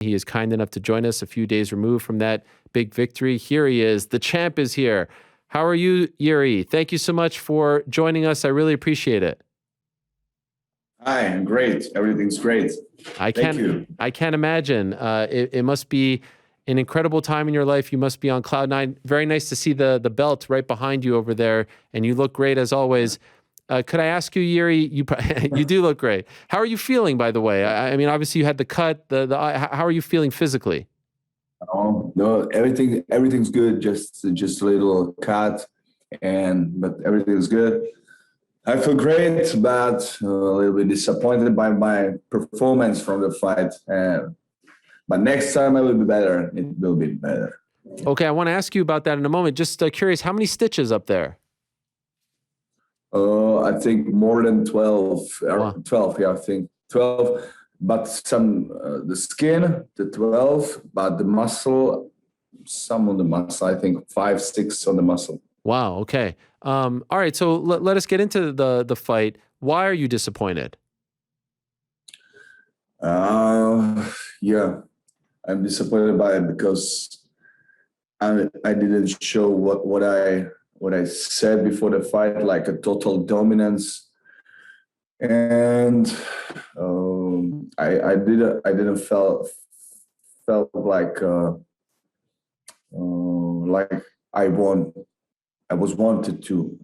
He is kind enough to join us a few days removed from that big victory. Here he is. The champ is here. How are you, Jiri? Thank you so much for joining us. I really appreciate it. Hi, I'm great. Everything's great. Thank you. I can't imagine. It must be an incredible time in your life. You must be on cloud nine. Very nice to see the belt right behind you over there, and you look great as always. Could I ask you, Jiri? You do look great. How are you feeling, by the way? I mean, obviously you had the cut. How are you feeling physically? Oh no, everything's good. Just a little cut, but everything's good. I feel great, but a little bit disappointed by my performance from the fight. But next time I will be better. It will be better. Okay, I want to ask you about that in a moment. Just curious, how many stitches up there? I think more than 12. Wow. 12, yeah, I think 12. But some the skin, the 12, but the muscle, some on the muscle. I think 5, 6 on the muscle. Wow. Okay. All right. So let us get into the fight. Why are you disappointed? Yeah, I'm disappointed by it because I didn't show what I said before the fight, like a total dominance, and I didn't felt like I was wanted to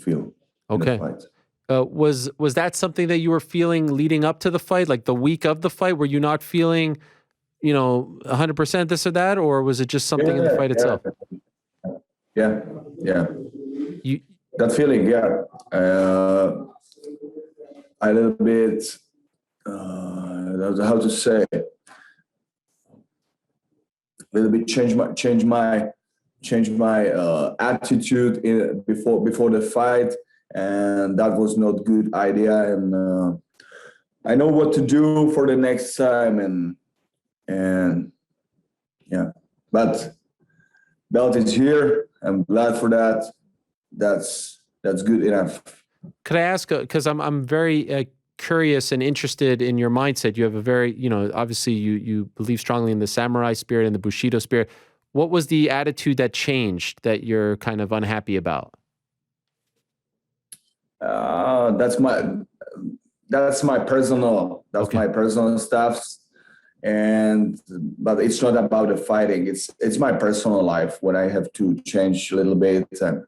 feel in the Okay. fight. Was that something that you were feeling leading up to the fight, like the week of the fight? Were you not feeling, 100% this or that, or was it just something in the fight itself? Yeah. You That feeling, yeah. A little bit, how to say, a little bit change my attitude before the fight, and that was not good idea. And I know what to do for the next time, and yeah. But belt is here. I'm glad for that. That's good enough. Could I ask, because I'm very curious and interested in your mindset. You have a very, obviously you believe strongly in the samurai spirit and the Bushido spirit. What was the attitude that changed that you're kind of unhappy about? That's my personal Okay. my personal stuff, but it's not about the fighting. It's my personal life. What I have to change a little bit, and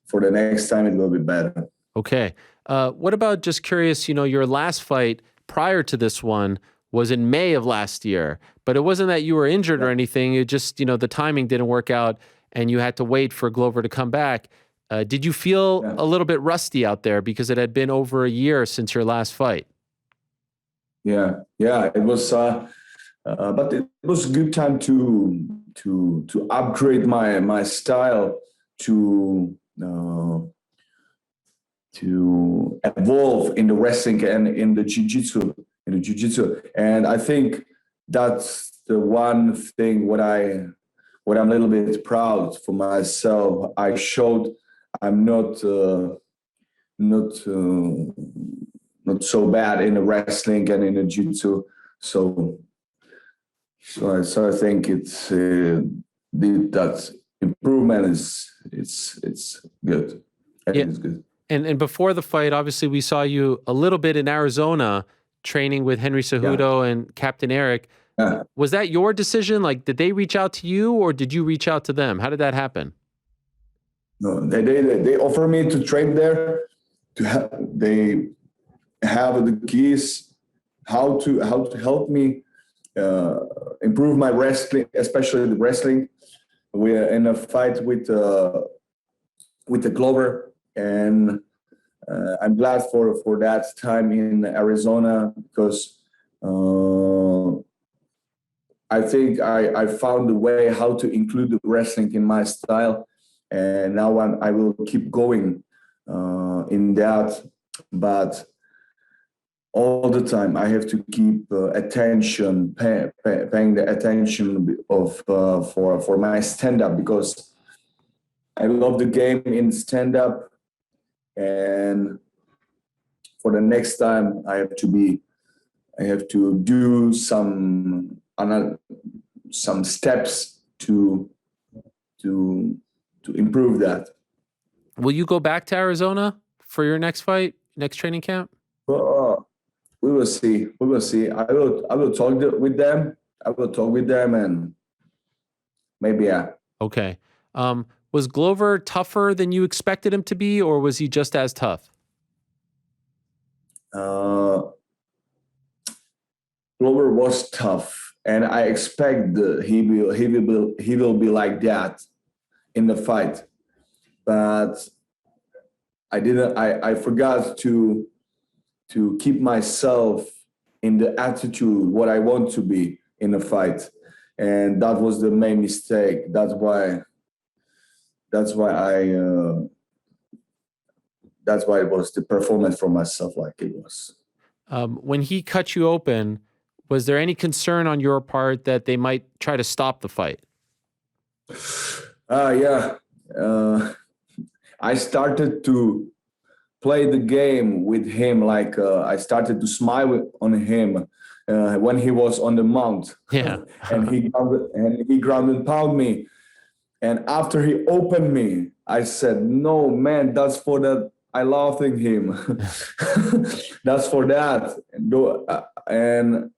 for the next time it will be better. Okay. What about, just curious, your last fight prior to this one was in May of last year, but it wasn't that you were injured or anything. It just, the timing didn't work out and you had to wait for Glover to come back. Did you feel a little bit rusty out there because it had been over a year since your last fight? Yeah, it was, but it was a good time to upgrade my style, to evolve in the wrestling and in the jiu-jitsu. And I think that's the one thing what I'm a little bit proud for myself. I showed I'm not so bad in the wrestling and in the jiu-jitsu. So I think it's that improvement it's good. I think it's good. And before the fight, obviously we saw you a little bit in Arizona training with Henry Cejudo and Captain Eric. Yeah. Was that your decision? Like, did they reach out to you or did you reach out to them? How did that happen? No, they offer me to train there. They have the keys how to help me improve my wrestling, especially the wrestling. We're in a fight with the Glover, and I'm glad for that time in Arizona because I think I found a way how to include the wrestling in my style, and now I will keep going in that. But all the time I have to keep attention, paying the attention of for my stand-up, because I love the game in stand-up, and for the next time I have to do some some steps to improve that. Will you go back to Arizona for your next fight, next training camp? Well, we will see. We will see. I will talk with them. I will talk with them, and maybe yeah. Okay. Was Glover tougher than you expected him to be, or was he just as tough? Glover was tough, and I expect he will be like that in the fight. But I forgot to keep myself in the attitude what I want to be in a fight, and that was the main mistake. That's why it was the performance from myself like it was. When he cut you open, was there any concern on your part that they might try to stop the fight? Yeah. I started to play the game with him, like I started to smile on him when he was on the mount. Yeah. and he ground and pound me. And after he opened me, I said, "No, man, that's for that. I loving him. That's for that." And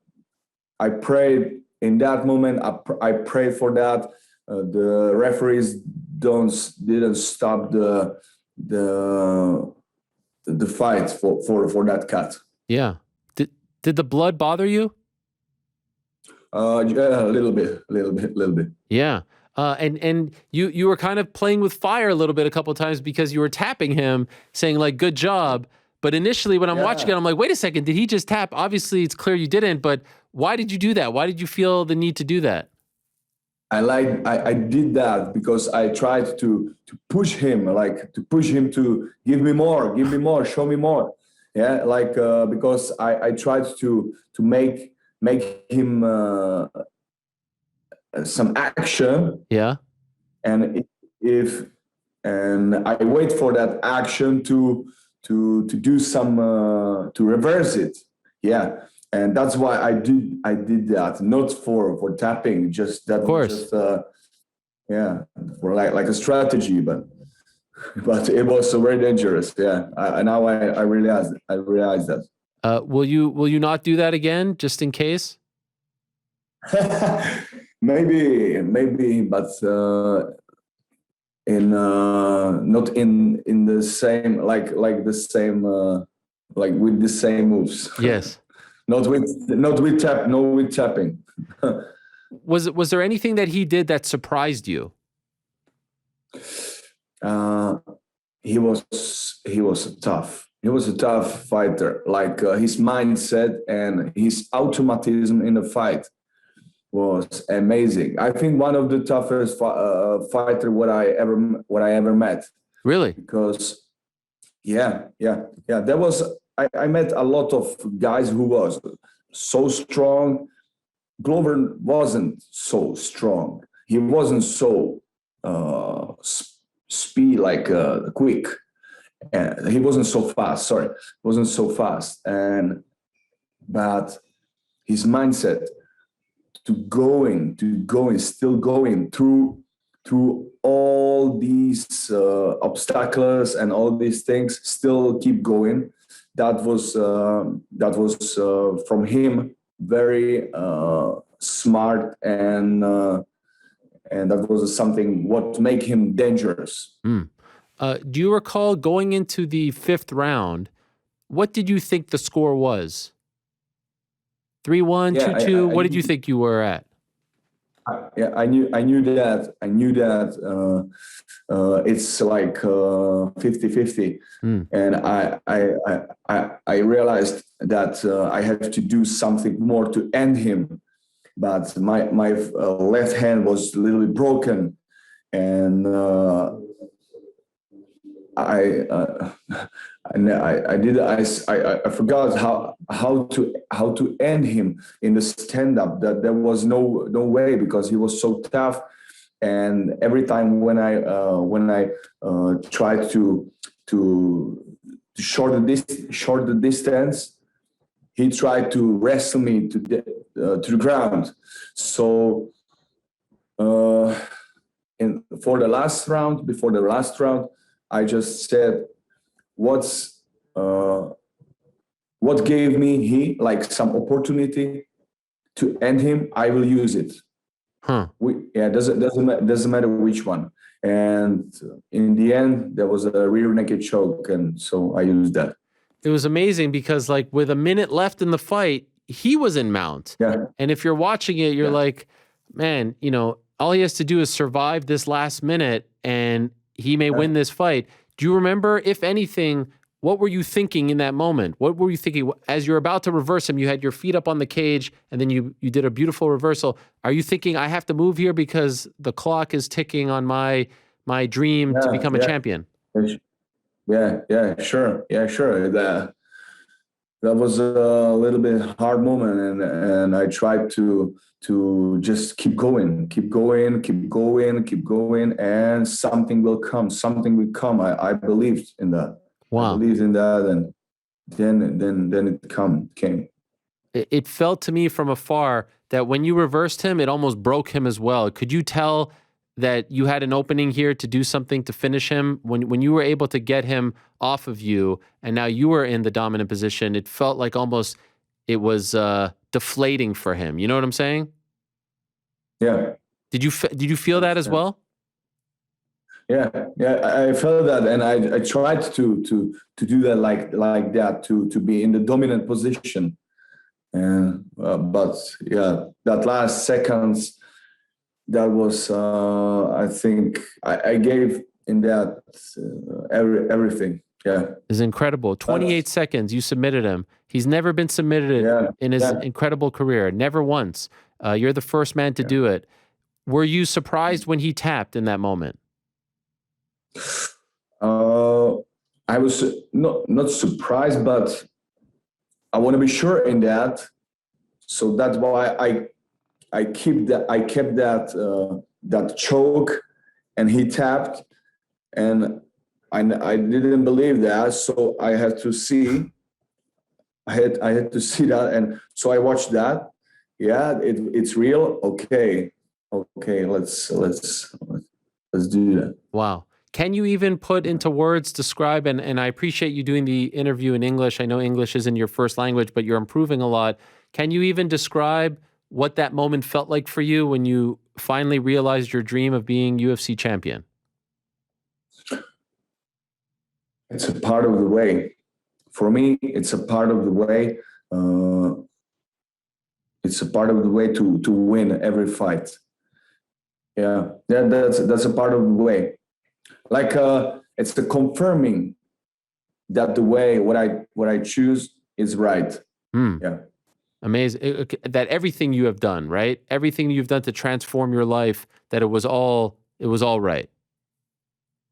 I prayed in that moment. I prayed for that. The referees didn't stop the fight for that cut. Yeah. Did the blood bother you? Yeah, a little bit. Yeah. And you were kind of playing with fire a little bit a couple of times because you were tapping him, saying like, "Good job." But initially when I'm watching it, I'm like, wait a second, did he just tap? Obviously it's clear you didn't, but why did you do that? Why did you feel the need to do that? I did that because I tried to push him, to give me more, show me more. Yeah, because I tried to make him some action. Yeah. And I wait for that action to do some to reverse it. Yeah. And that's why I did that, not for tapping, just that. Of course. Just yeah, for like a strategy, but it was so very dangerous. Yeah. Now I realize that. Will you not do that again, just in case? maybe, but in not in the same like the same like with the same moves. Yes. Not with tapping. Was there anything that he did that surprised you? He was tough. He was a tough fighter. Like his mindset and his automatism in the fight was amazing. I think one of the toughest fighter what I ever met. Really? Because yeah. There was I met a lot of guys who was so strong. Glover wasn't so strong. He wasn't so speed like quick. And he wasn't so fast. Sorry, wasn't so fast. But his mindset still going through all these obstacles and all these things, still keep going. That was from him very smart, and that was something what make him dangerous. Do you recall going into the 5th round? What did you think the score was? 3-1, 2-2. What did you think you were at? I knew that it's like 50-50, and I realized that I have to do something more to end him, but my left hand was a little bit broken, and I forgot how to end him in the stand up. That there was no way, because he was so tough, and every time when I tried to short the distance, he tried to wrestle me to the ground. So and for the last round, before the last round, I just said, what gave me like some opportunity to end him, I will use it. Doesn't matter which one. And in the end, there was a rear naked choke, and so I used that. It was amazing because, like, with a minute left in the fight, he was in mount. Yeah. And if you're watching it, you're like, man, you know, all he has to do is survive this last minute, and he may win this fight. Do you remember, if anything, what were you thinking in that moment? What were you thinking as you're about to reverse him? You had your feet up on the cage, and then you did a beautiful reversal. Are you thinking, I have to move here because the clock is ticking on my dream to become a champion? Yeah, sure. That was a little bit hard moment, and I tried to just keep going, and something will come. I believed in that. Wow. I believed in that, and then it came. It felt to me from afar that when you reversed him, it almost broke him as well. Could you tell that you had an opening here to do something to finish him? When you were able to get him off of you, and now you were in the dominant position, it felt like almost it was deflating for him. You know what I'm saying? Yeah. Did you feel that as well? Yeah, I felt that, and I tried to do that like that, to be in the dominant position, and but yeah, that last seconds, that was I think I gave in that everything. Yeah, it's incredible. 28 seconds, you submitted him. He's never been submitted in his incredible career, never once. You're the first man to do it. Were you surprised when he tapped in that moment? I was not surprised, but I want to be sure in that. So that's why I kept that choke, and he tapped, and I didn't believe that. So I had to see. I had to see that, and so I watched that. Yeah, it's real. Okay, let's do that. Wow. Can you even put into words, describe, and I appreciate you doing the interview in English. I know English isn't your first language, but you're improving a lot. Can you even describe what that moment felt like for you when you finally realized your dream of being UFC champion? It's a part of the way. For me, it's a part of the way. It's a part of the way to win every fight. Yeah, that's a part of the way. Like it's the confirming that the way what I choose is right. Yeah, amazing. That everything you have done, right? Everything you've done to transform your life, that it was all right.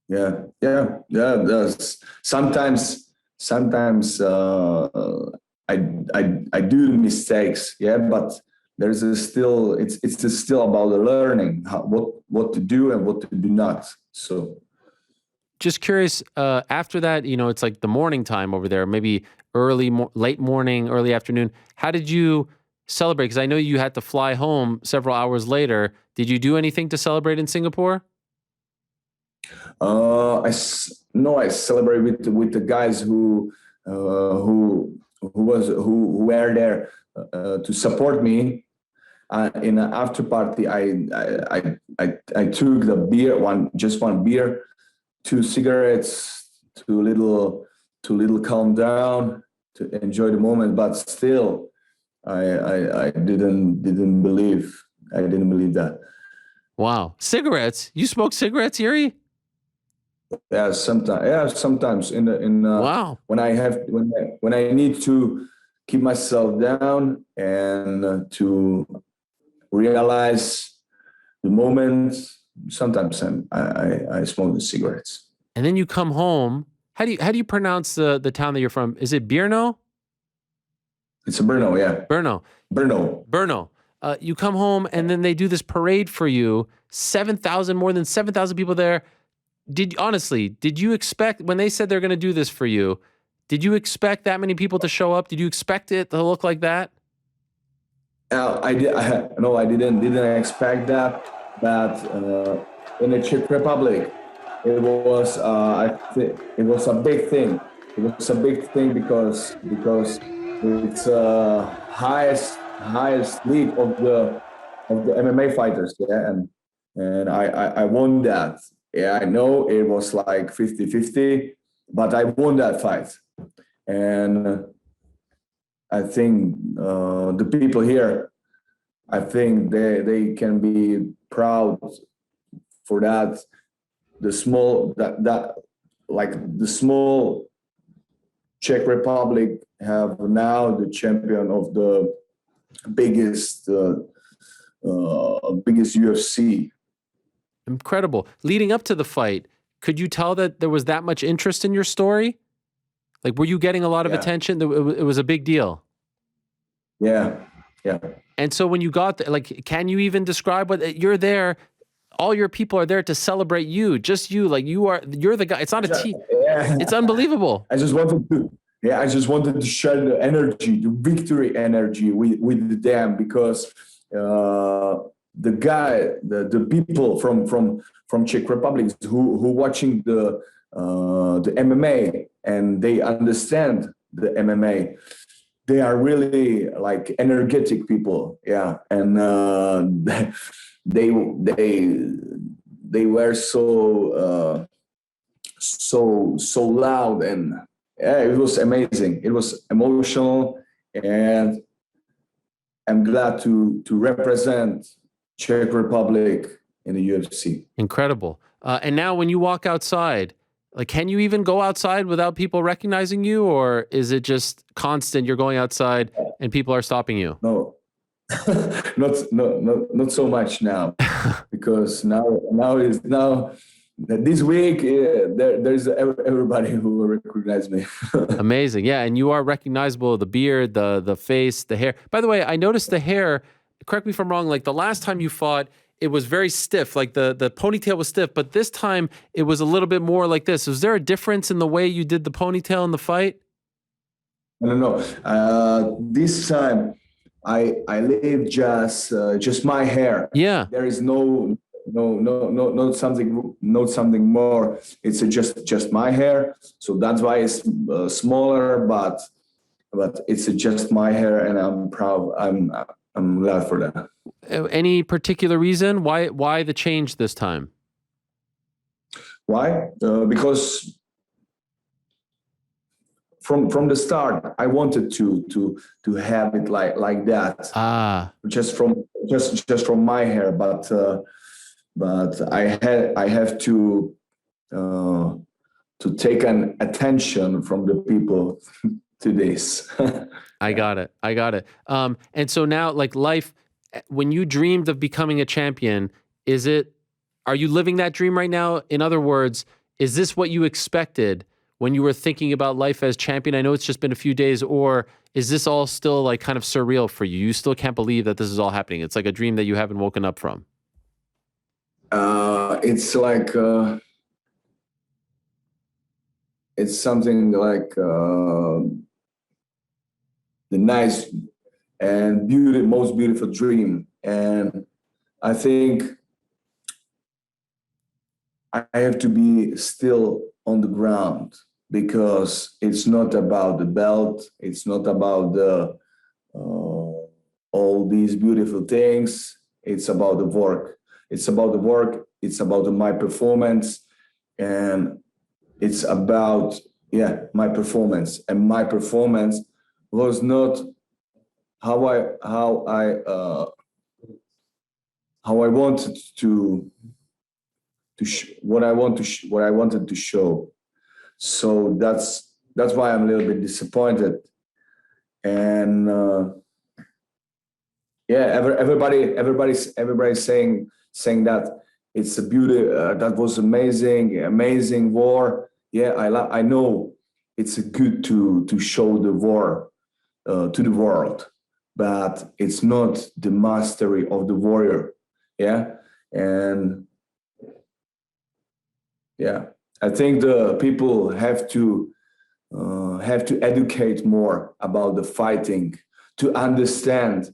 Yeah. Sometimes I do mistakes. Yeah, but there's still it's still about the learning what to do and what to do not. So. Just curious, after that, you know, it's like the morning time over there, maybe late morning, early afternoon. How did you celebrate? Because I know you had to fly home several hours later. Did you do anything to celebrate in Singapore? I celebrate with the guys who were there to support me. In an after party, I took the beer, one beer, 2 cigarettes, too little calm down to enjoy the moment. But still, I didn't believe that. Wow, cigarettes! You smoke cigarettes, Jiri? Yeah, sometimes wow. when I need to keep myself down and to realize the moment. Sometimes I smoke the cigarettes. And then you come home. How do you pronounce the town that you're from? Is it Brno? It's a Brno, yeah. Brno. You come home, and then they do this parade for you. More than 7,000 people there. Did you expect, when they said they're going to do this for you, Did you expect that many people to show up? Did you expect it to look like that? I did. No, I didn't expect that. But in the Czech Republic, it was. I think it was a big thing. It was a big thing because it's highest league of the MMA fighters. Yeah, and I won that. Yeah, I know it was like 50-50, but I won that fight, and I think the people here, I think they can be proud for that. The small that like the small Czech Republic have now the champion of the biggest biggest UFC. Incredible. Leading up to the fight, could you tell that there was that much interest in your story? Like, were you getting a lot of Yeah, attention? It was a big deal. yeah, yeah. And so when you got there, like, can you even describe what you're there? All your people are there to celebrate you, just you. Like you're the guy. It's not a team. Yeah. It's unbelievable. I just wanted to, yeah, I just wanted to share the energy, the victory energy with them because the people from Czech Republic who watching the MMA and they understand the MMA, they are really like energetic people, yeah, and they were so loud, and yeah, it was amazing. It was emotional, and I'm glad to represent Czech Republic in the UFC. Incredible. And now when you walk outside, like, can you even go outside without people recognizing you, or is it just constant? You're going outside and people are stopping you. No, not so much now, because now this week there's everybody who will recognize me. Amazing. Yeah. And you are recognizable, the beard, the face, the hair. By the way, I noticed the hair, correct me if I'm wrong, like the last time you fought, it was very stiff, like the ponytail was stiff, but this time it was a little bit more like this. Was there a difference in the way you did the ponytail in the fight? No. This time I leave just my hair. Yeah. There is no something more. It's just my hair. So that's why it's smaller, but it's just my hair, and I'm proud. I'm glad for that. Any particular reason why the change this time? Why? Because from the start, I wanted to have it like that. Just from my hair, but I have to take an attention from the people to this. I got it. And so now, like, life, when you dreamed of becoming a champion, are you living that dream right now? In other words, is this what you expected when you were thinking about life as champion? I know it's just been a few days, or is this all still like kind of surreal for you? You still can't believe that this is all happening. It's like a dream that you haven't woken up from. It's like, it's something like the nice and most beautiful dream. And I think I have to be still on the ground, because it's not about the belt. It's not about all these beautiful things. It's about the work. It's about the work. It's about my performance, and it's about my performance. And my performance was not how I wanted to what I wanted to show. So that's why I'm a little bit disappointed. And everybody's saying that it's a beauty. That was amazing war. Yeah, I know it's good to show the war to the world, but it's not the mastery of the warrior. Yeah, and I think the people have to have to educate more about the fighting to understand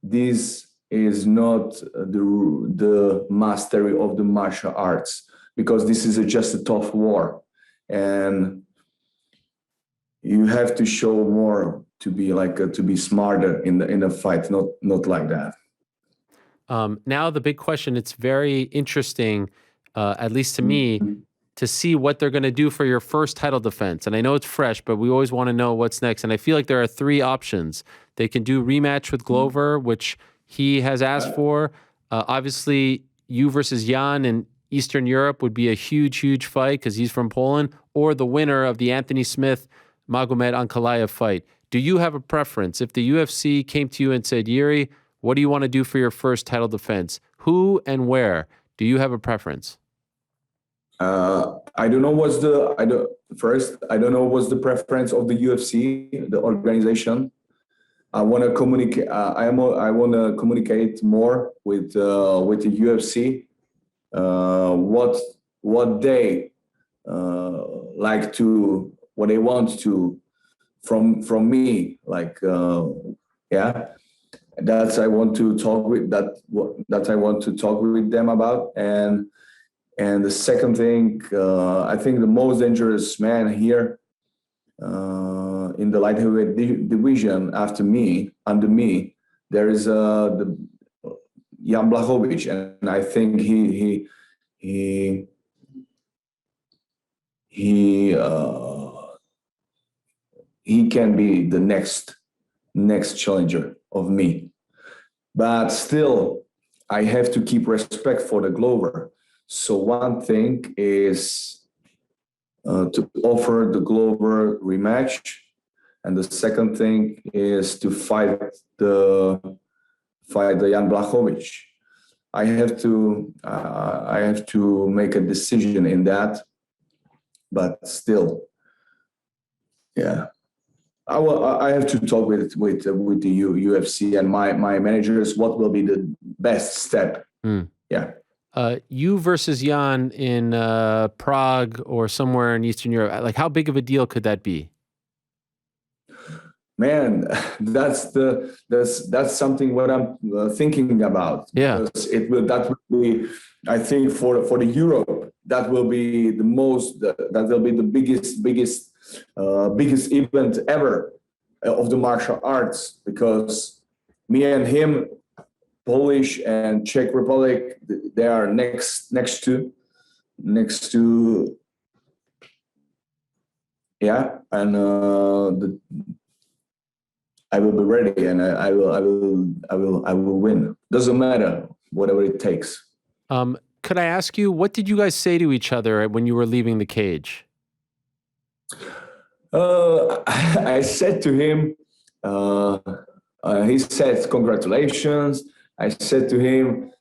this is not the mastery of the martial arts, because this is just a tough war, and you have to show more to be to be smarter in the fight, not like that. Now the big question, it's very interesting, at least to me, to see what they're going to do for your first title defense. And I know it's fresh, but we always want to know what's next. And I feel like there are three options. They can do rematch with Glover, which he has asked for. Obviously, you versus Jan in Eastern Europe would be a huge, huge fight because he's from Poland, or the winner of the Anthony Smith Magomed Ankalaev fight. Do you have a preference? If the UFC came to you and said, Jiri, what do you want to do for your first title defense? Who and where? Do you have a preference? I don't know what's the I don't know what's the preference of the UFC, the organization. I want to communicate. I want to communicate more with the UFC. What they like to, what they want to from me. Yeah. That's I want to talk with that I want to talk with them about. And the second thing, I think the most dangerous man here in the light heavyweight division under me, there is the Jan Blachowicz, and I think he can be the next challenger of me. But still, I have to keep respect for the Glover. So one thing is to offer the Glover rematch, and the second thing is to fight the Jan Blachowicz. I have to make a decision in that, but still, yeah. I have to talk with the UFC and my managers. What will be the best step? Yeah. You versus Jan in Prague or somewhere in Eastern Europe. Like, how big of a deal could that be? Man, that's something what I'm thinking about. Yeah. Because that will be, I think, for the Europe, that will be the most. That will be the biggest event ever of the martial arts, because me and him, Polish and Czech Republic, they are next to, yeah, and I will be ready, and I will win. Doesn't matter, whatever it takes. Could I ask you, what did you guys say to each other when you were leaving the cage? I said to him, he said, congratulations. I said to him,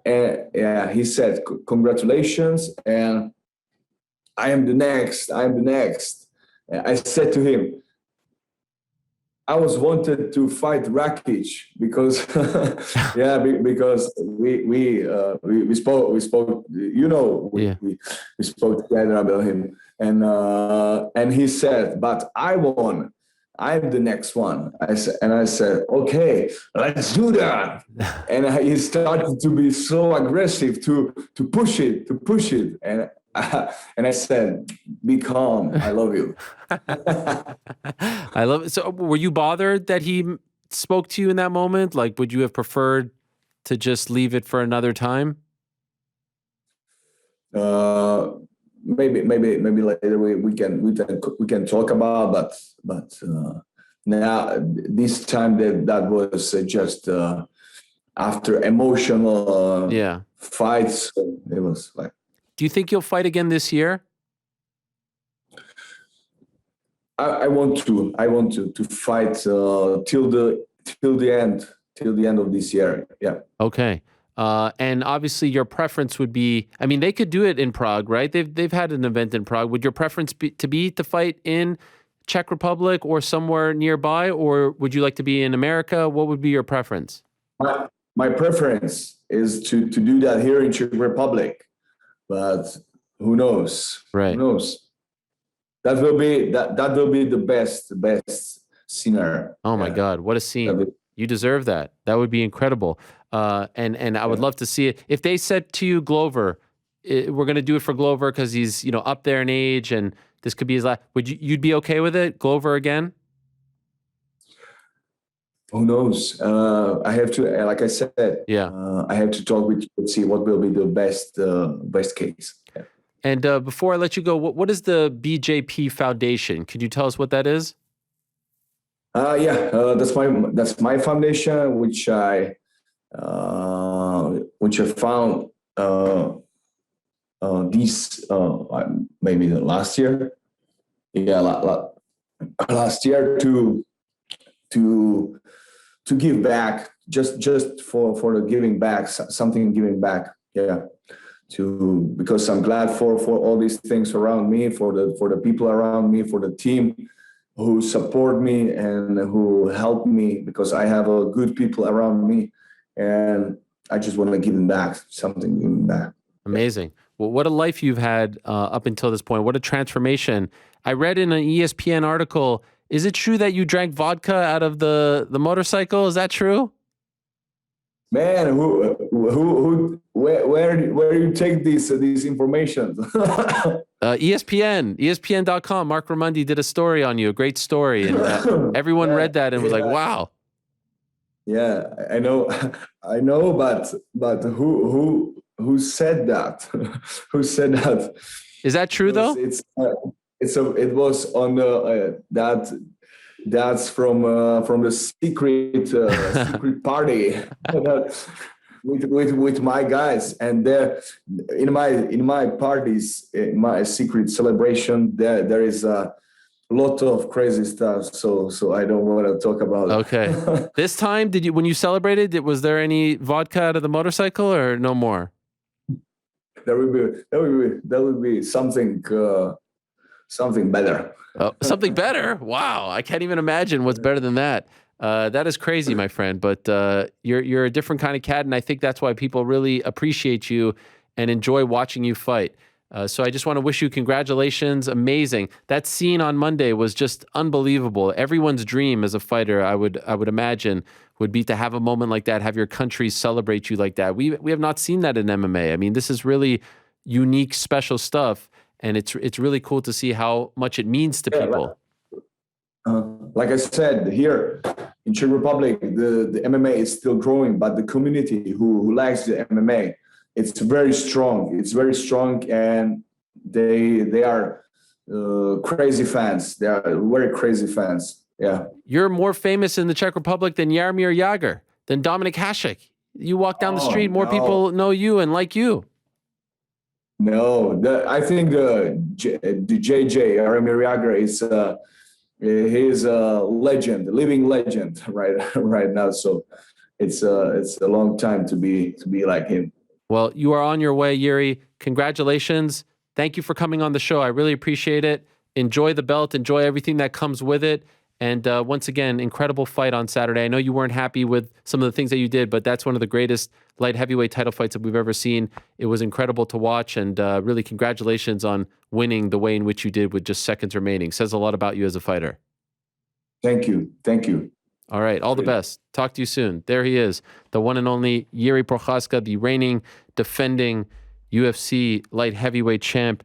yeah, he said, congratulations, and I am the next. I said to him, I was wanted to fight Rakic because, yeah, because we spoke, you know, we spoke together about him, and he said, but I won. I'm the next one. I said, okay, let's do that. And he started to be so aggressive to push it, and I said, be calm. I love you. I love it. So were you bothered that he spoke to you in that moment? Like, would you have preferred to just leave it for another time? Maybe later we can talk about, but now this time that was just after emotional fights. It was like. Do you think you'll fight again this year? I want to fight till the end of this year. Yeah. Okay. And obviously your preference would be, I mean, they could do it in Prague, right? They've had an event in Prague. Would your preference be to fight in Czech Republic or somewhere nearby, or would you like to be in America? What would be your preference? My preference is to do that here in Czech Republic, but who knows? Right. Who knows? that will be the best scenario. Oh my Yeah. God, what a scene. You deserve that. That would be incredible. And I would love to see it. If they said to you, Glover, we're going to do it for Glover because he's, up there in age and this could be his last, you'd be okay with it? Glover again? Who knows? I have to, like I said, Yeah. I have to talk with you and see what will be the best case. Yeah. And before I let you go, what is the BJP Foundation? Could you tell us what that is? That's my foundation, which I found maybe the last year. Yeah, last year to give back, just for the giving back, something giving back. Yeah. Because I'm glad for all these things around me, for the people around me, for the team who support me and who help me, because I have good people around me, and I just want to give them back, something giving back. Amazing. Well, what a life you've had up until this point. What a transformation. I read in an ESPN article, is it true that you drank vodka out of the motorcycle? Is that true? Man, where do you take these information? ESPN.com. Mark Raimondi did a story on you, a great story. And everyone read that and was like, wow. Yeah, I know, but who said that? Who said that? Is that true though? It was on that's from the secret party with my guys, and there in my parties, in my secret celebration, there is a lot of crazy stuff. So I don't want to talk about it. Okay. This time, when you celebrated, was there any vodka out of the motorcycle or no more? There will be something better. Oh, something better? Wow, I can't even imagine what's better than that. That is crazy, my friend. But you're a different kind of cat, and I think that's why people really appreciate you and enjoy watching you fight. So I just want to wish you congratulations. Amazing. That scene on Monday was just unbelievable. Everyone's dream as a fighter, I would imagine, would be to have a moment like that, have your country celebrate you like that. We have not seen that in MMA. I mean, this is really unique, special stuff, and it's really cool to see how much it means to people. Like I said, here in Czech Republic, the MMA is still growing, but the community who likes the MMA, it's very strong. It's very strong, and they are crazy fans. They are very crazy fans. Yeah. You're more famous in the Czech Republic than Jaromír Jágr, than Dominik Hasek. You walk down the street, more people know you and like you. No, I think the JJ Jaromír Jágr is he's a legend, a living legend right now. So it's a long time to be like him. Well, you are on your way, Jiri. Congratulations. Thank you for coming on the show. I really appreciate it. Enjoy the belt. Enjoy everything that comes with it. And once again, incredible fight on Saturday. I know you weren't happy with some of the things that you did, but that's one of the greatest light heavyweight title fights that we've ever seen. It was incredible to watch, and really congratulations on winning the way in which you did with just seconds remaining. Says a lot about you as a fighter. Thank you. Thank you. All right. All the best. Talk to you soon. There he is, the one and only Jiri Prochazka, the reigning, defending UFC light heavyweight champ.